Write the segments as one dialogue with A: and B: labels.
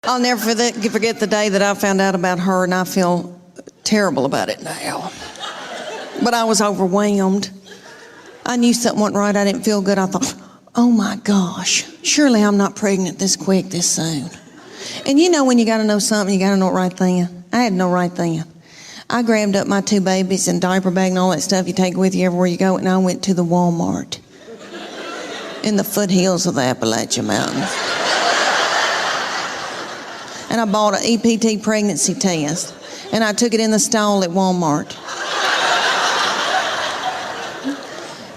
A: I'll never forget the day that I found out about her, and I feel terrible about it now. But I was overwhelmed. I knew something wasn't right. I didn't feel good. I thought, oh my gosh, surely I'm not pregnant this quick, this soon. And you know when you got to know something, you got to know it right then. I had to know right then. I grabbed up my 2 babies and diaper bag and all that stuff you take with you everywhere you go, and I went to the Walmart in the foothills of the Appalachian Mountains. And I bought an EPT pregnancy test, and I took it in the stall at Walmart.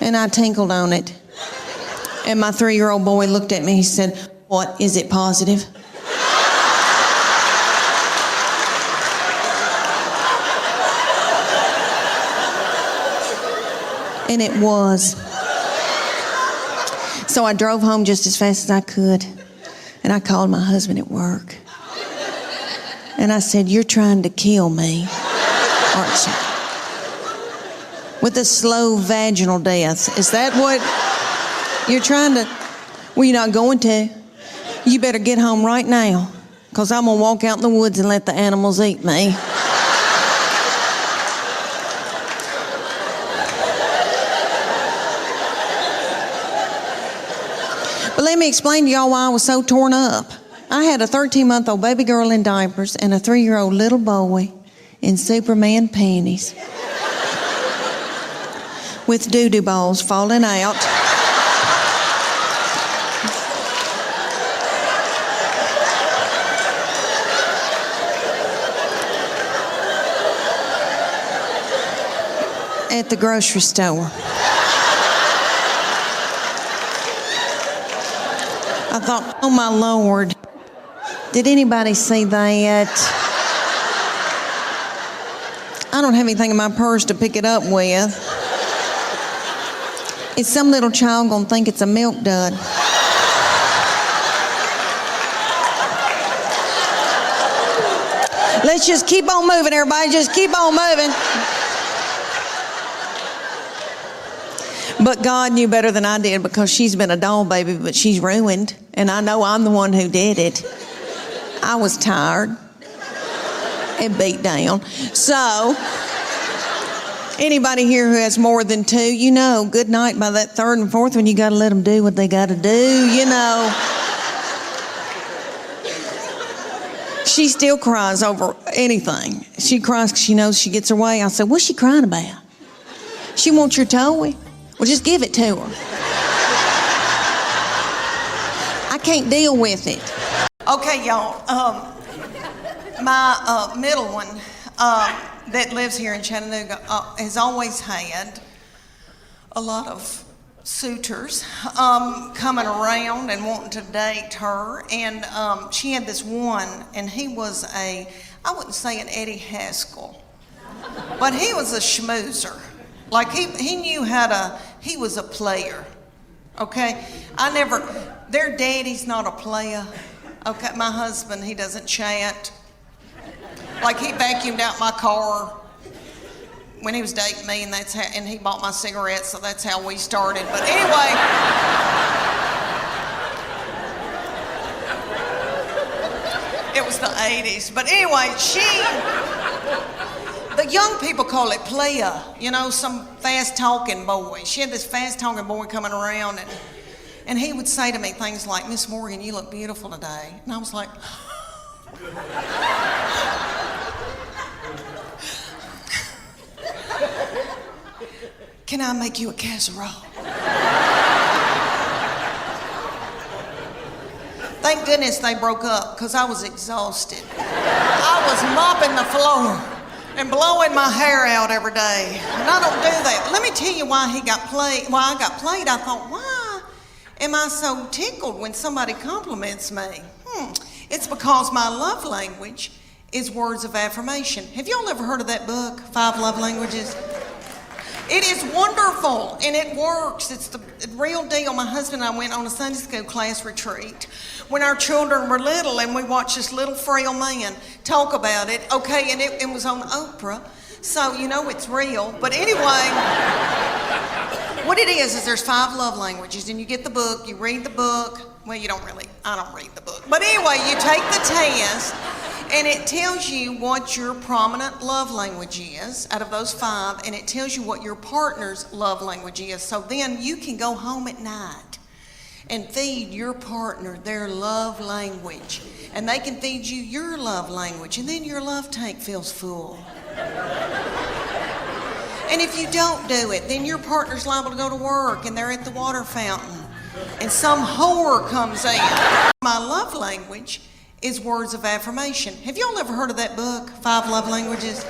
A: And I tinkled on it. And my 3-year-old boy looked at me, he said, "What, is it positive?" And it was. So I drove home just as fast as I could, and I called my husband at work. And I said, "You're trying to kill me, aren't you? With a slow vaginal death. Is that what you're trying to?" "Well, you're not going to. You better get home right now, because I'm going to walk out in the woods and let the animals eat me." But let me explain to y'all why I was so torn up. I had a 13-month-old baby girl in diapers and a 3-year-old little boy in Superman panties with doodoo balls falling out. At the grocery store. I thought, oh my Lord, did anybody see that? I don't have anything in my purse to pick it up with. Is some little child gonna think it's a milk dud? Let's just keep on moving, everybody. Just keep on moving. But God knew better than I did, because she's been a doll baby, but she's ruined. And I know I'm the one who did it. I was tired and beat down. So, anybody here who has more than 2, you know, good night by that 3rd and 4th one, you got to let them do what they got to do, you know. She still cries over anything. She cries because she knows she gets her way. I said, "What's she crying about?" "She wants your toy." "Well, just give it to her." I can't deal with it. Okay, y'all. My middle one that lives here in Chattanooga has always had a lot of suitors coming around and wanting to date her. And she had this one, and he was I wouldn't say an Eddie Haskell, but he was a schmoozer. Like he knew he was a player, okay? Their daddy's not a player, okay? My husband, he doesn't chat. Like he vacuumed out my car when he was dating me, and he bought my cigarettes, so that's how we started. But anyway, it was the 80s. But anyway, the young people call it playa, you know, some fast-talking boy. She had this fast-talking boy coming around, and he would say to me things like, "Miss Morgan, you look beautiful today." And I was like, "Can I make you a casserole?" Thank goodness they broke up, because I was exhausted. I was mopping the floor and blowing my hair out every day. And I don't do that. Let me tell you why I got played. I thought, why am I so tickled when somebody compliments me? It's because my love language is words of affirmation. Have y'all ever heard of that book, 5 Love Languages? It is wonderful, and it works. It's the real deal. My husband and I went on a Sunday school class retreat when our children were little, and we watched this little frail man talk about it. Okay, and it was on Oprah, so you know it's real. But anyway, what it is there's 5 love languages, and you get the book, you read the book, well, I don't read the book. But anyway, you take the test, and it tells you what your prominent love language is out of those 5, and it tells you what your partner's love language is. So then you can go home at night and feed your partner their love language, and they can feed you your love language, and then your love tank feels full. And if you don't do it, then your partner's liable to go to work and they're at the water fountain and some whore comes in. My love language is words of affirmation. Have y'all ever heard of that book, 5 Love Languages?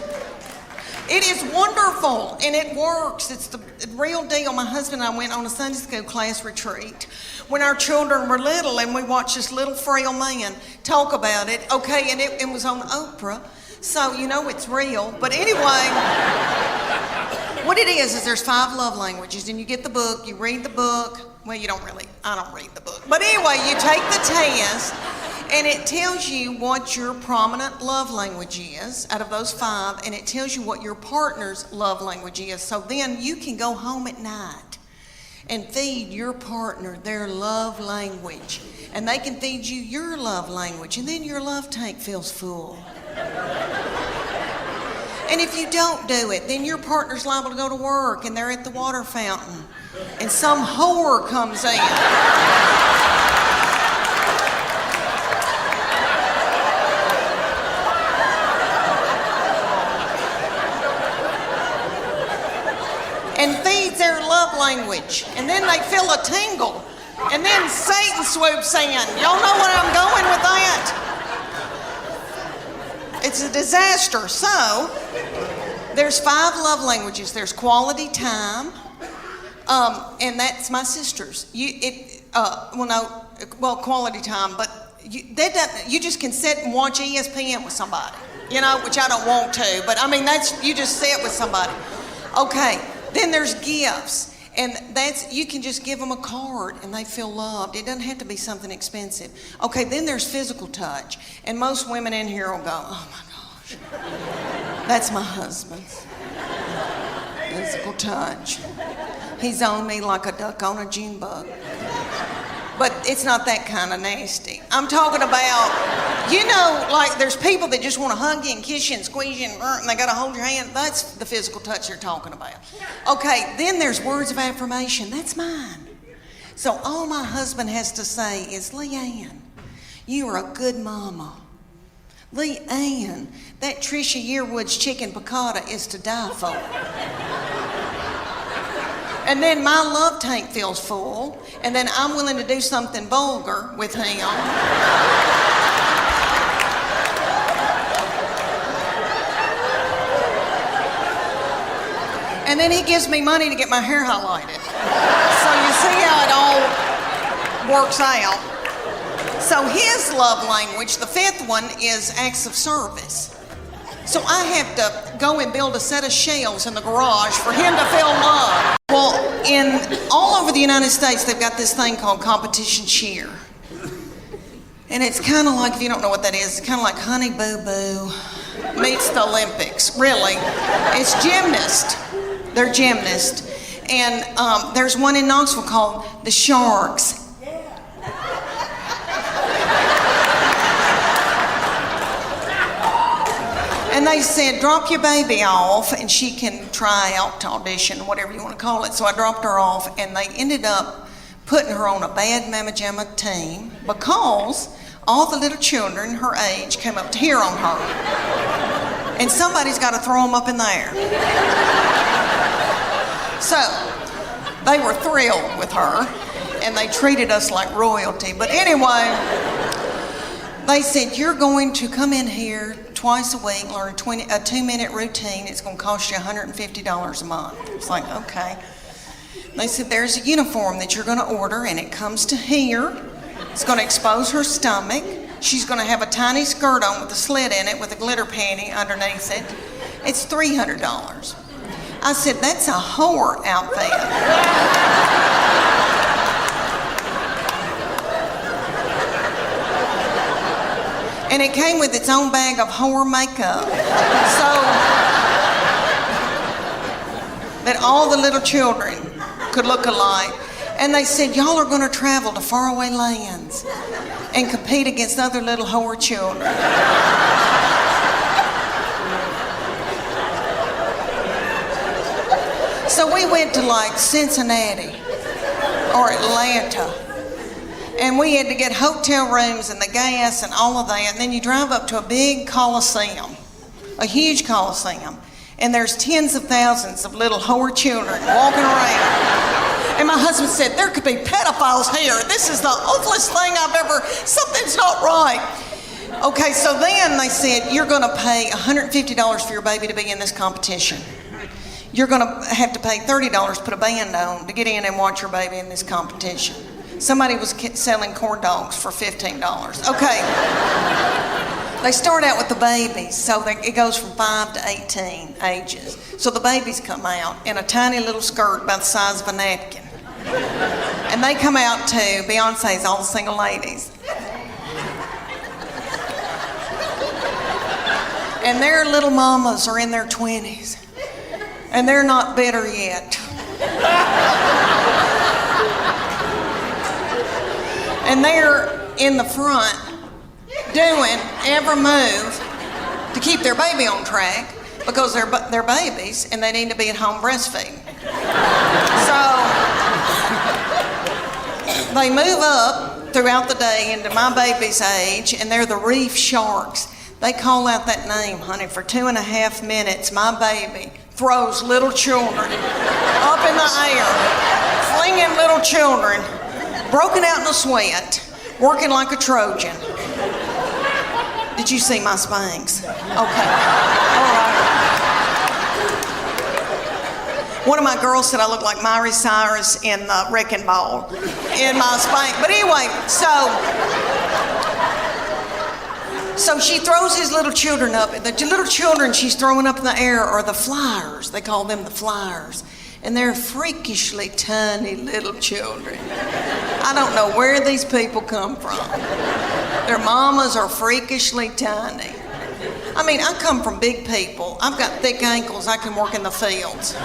A: It is wonderful and it works. It's the real deal. My husband and I went on a Sunday school class retreat when our children were little, and we watched this little frail man talk about it. Okay, and it was on Oprah, so you know it's real. But anyway, what it is there's 5 love languages, and you get the book, you read the book. Well, I don't read the book. But anyway, you take the test, and it tells you what your prominent love language is out of those 5, and it tells you what your partner's love language is. So then you can go home at night and feed your partner their love language, and they can feed you your love language, and then your love tank feels full. And if you don't do it, then your partner's liable to go to work and they're at the water fountain and some whore comes in. And feeds their love language, and then they feel a tingle, and then Satan swoops in. Y'all know where I'm going with that? It's a disaster. So there's 5 love languages. There's quality time, and that's my sister's. Quality time, but you just can sit and watch ESPN with somebody, which I don't want to, but I mean you just sit with somebody. Okay. Then there's gifts, and you can just give them a card and they feel loved. It doesn't have to be something expensive. Okay, then there's physical touch, and most women in here will go, oh my gosh, that's my husband's physical touch. He's on me like a duck on a June bug. But it's not that kind of nasty. I'm talking about, like there's people that just want to hug you and kiss you and squeeze you and they got to hold your hand. That's the physical touch they're talking about. Okay, then there's words of affirmation. That's mine. So all my husband has to say is, Leanne, you are a good mama. Leanne, that Trisha Yearwood's chicken piccata is to die for. And then my love tank feels full, and then I'm willing to do something vulgar with him. And then he gives me money to get my hair highlighted. So you see how it all works out. So his love language, the 5th one, is acts of service. So I have to go and build a set of shelves in the garage for him to feel love. Well, all over the United States, they've got this thing called Competition Cheer. And it's kind of like, if you don't know what that is, it's kind of like Honey Boo Boo meets the Olympics, really. It's gymnast. They're gymnasts. And there's one in Knoxville called the Sharks. And they said, drop your baby off and she can try out to audition, whatever you want to call it. So I dropped her off, and they ended up putting her on a bad Mama Jamma team because all the little children her age came up to hear on her. And somebody's got to throw them up in there. So they were thrilled with her, and they treated us like royalty. But anyway, they said, you're going to come in here twice a week, learn a 2-minute routine. It's going to cost you $150 a month. It's like, okay. They said, there's a uniform that you're going to order, and it comes to here. It's going to expose her stomach. She's going to have a tiny skirt on with a slit in it with a glitter panty underneath it. It's $300. I said, that's a whore outfit. And it came with its own bag of whore makeup. So that all the little children could look alike. And they said, y'all are going to travel to faraway lands and compete against other little whore children. So we went to like Cincinnati or Atlanta. And we had to get hotel rooms and the gas and all of that. And then you drive up to a big coliseum, a huge coliseum. And there's tens of thousands of little whore children walking around. And my husband said, there could be pedophiles here. This is the awfulest thing I've ever, something's not right. Okay, so then they said, you're gonna pay $150 for your baby to be in this competition. You're gonna have to pay $30 to put a band on to get in and watch your baby in this competition. Somebody was selling corn dogs for $15. Okay. They start out with the babies, so it goes from 5 to 18 ages. So the babies come out in a tiny little skirt about the size of a napkin. And they come out to Beyonce's All the Single Ladies. And their little mamas are in their 20s. And they're not bitter yet. And they're in the front doing every move to keep their baby on track because they're babies and they need to be at home breastfeeding. So they move up throughout the day into my baby's age, and they're the reef sharks. They call out that name, honey, for 2.5 minutes. My baby throws little children up in the air, flinging little children, broken out in a sweat, working like a Trojan. Did you see my Spanx? Okay. All right. One of my girls said I look like Miley Cyrus in the Wrecking Ball in my Spanx. But anyway, so she throws his little children up. The little children she's throwing up in the air are the flyers. They call them the flyers. And they're freakishly tiny little children. I don't know where these people come from. Their mamas are freakishly tiny. I mean, I come from big people. I've got thick ankles. I can work in the fields.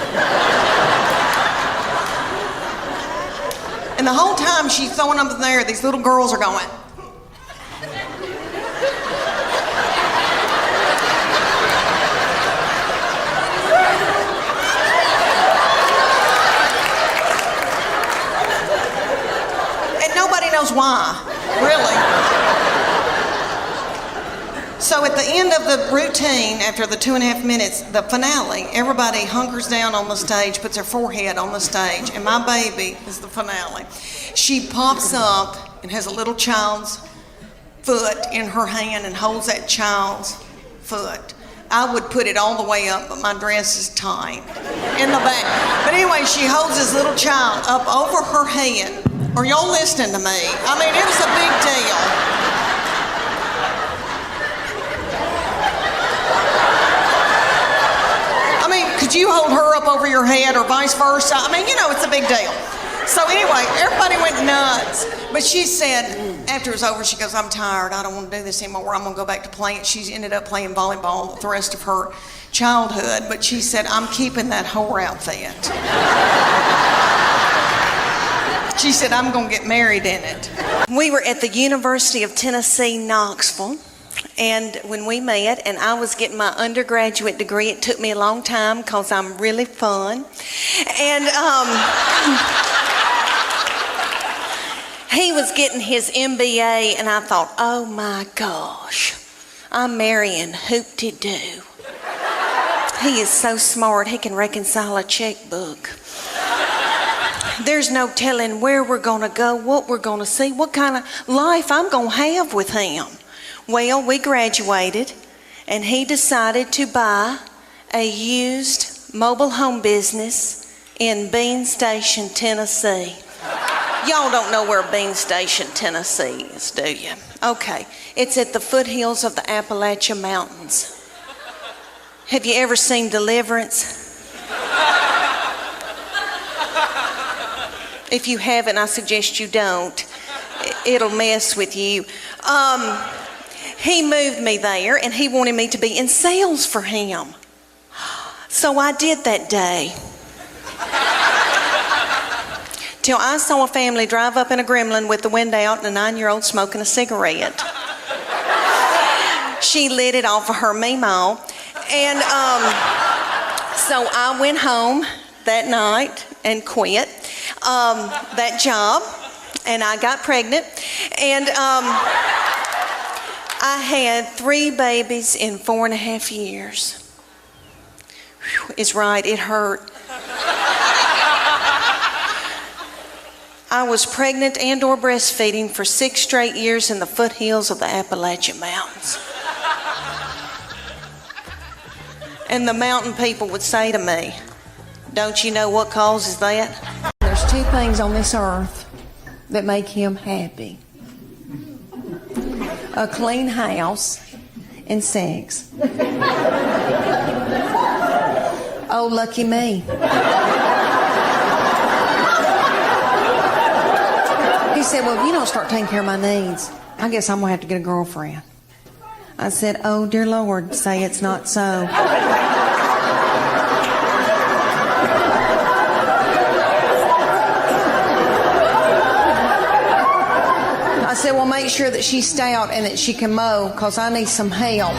A: And the whole time she's throwing them up in the air, these little girls are going. Knows why, really. So at the end of the routine, after the 2.5 minutes, the finale, everybody hunkers down on the stage, puts their forehead on the stage, and my baby is the finale. She pops up and has a little child's foot in her hand and holds that child's foot. I would put it all the way up, but my dress is tight in the back. But anyway, she holds this little child up over her head. Are y'all listening to me? I mean, it was a big deal. I mean, could you hold her up over your head or vice versa? I mean, you know, it's a big deal. So anyway, everybody went nuts. But she said, after it was over, she goes, I'm tired. I don't want to do this anymore. I'm going to go back to playing. She ended up playing volleyball the rest of her childhood. But she said, I'm keeping that whore outfit. She said, I'm going to get married in it. We were at the University of Tennessee, Knoxville, and when we met, and I was getting my undergraduate degree, it took me a long time because I'm really fun. And he was getting his MBA, and I thought, oh my gosh, I'm marrying Hoop-de-Doo. He is so smart, he can reconcile a checkbook. There's no telling where we're going to go, what we're going to see, what kind of life I'm going to have with him. Well, we graduated, and he decided to buy a used mobile home business in Bean Station, Tennessee. Y'all don't know where Bean Station, Tennessee is, do you? Okay, it's at the foothills of the Appalachian Mountains. Have you ever seen Deliverance? If you haven't, I suggest you don't. It'll mess with you. He moved me there, and he wanted me to be in sales for him. So I did that day. till I saw a family drive up in a gremlin with the window out and a 9-year-old smoking a cigarette. She lit it off of her meemaw. And so I went home that night and quit that job, and I got pregnant. And I had 3 babies in 4.5 years. Whew, it's right, it hurt. I was pregnant and or breastfeeding for 6 straight years in the foothills of the Appalachian Mountains. And the mountain people would say to me, don't you know what causes that? There's 2 things on this earth that make him happy. A clean house and sex. Oh, lucky me. He said, well, if you don't start taking care of my needs, I guess I'm going to have to get a girlfriend. I said, oh, dear Lord, say it's not so. I said, well, make sure that she's stout and that she can mow, because I need some help.